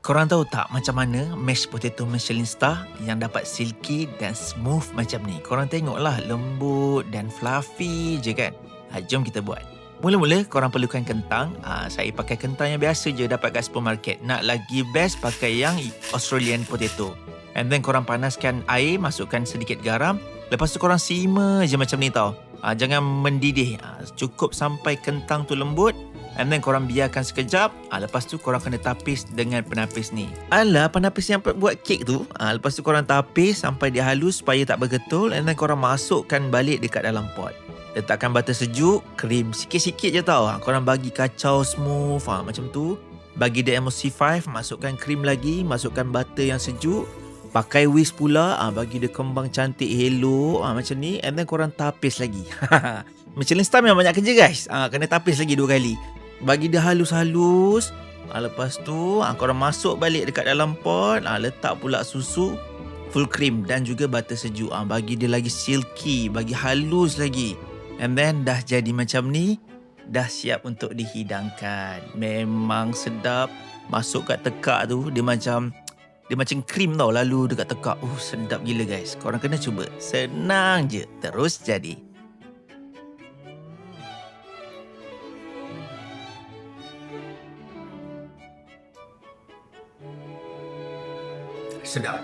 Korang tahu tak macam mana mashed potato Michelin Star yang dapat silky dan smooth macam ni? Korang tengoklah, lembut dan fluffy je kan? Jom kita buat. Mula-mula korang perlukan kentang. Saya pakai kentang yang biasa je dapat kat supermarket. Nak lagi best pakai yang Australian potato. And then korang panaskan air, masukkan sedikit garam. Lepas tu korang simmer je macam ni tau. Jangan mendidih. Cukup sampai kentang tu lembut. And then korang biarkan sekejap. Lepas tu korang kena tapis dengan penapis ni. Alah, penapis yang buat kek tu. Lepas tu korang tapis sampai dia halus supaya tak bergetul. And then korang masukkan balik dekat dalam pot. Letakkan butter sejuk, krim sikit-sikit je tau. Korang bagi kacau smooth macam tu. Bagi dia emulsify, masukkan krim lagi, masukkan butter yang sejuk. Pakai whisk pula, bagi dia kembang cantik hello macam ni. And then korang tapis lagi. Michelin Star memang banyak kerja guys. Kena tapis lagi 2 kali. Bagi dia halus-halus. Lepas tu korang masuk balik dekat dalam pot. Letak pula susu, full cream dan juga butter sejuk. Bagi dia lagi silky, bagi halus lagi. And then dah jadi macam ni. Dah siap untuk dihidangkan. Memang sedap. Masuk kat tekak tu, dia macam krim tau lalu dekat tekak. Sedap gila guys. Korang kena cuba. Senang je, terus jadi. Sedap.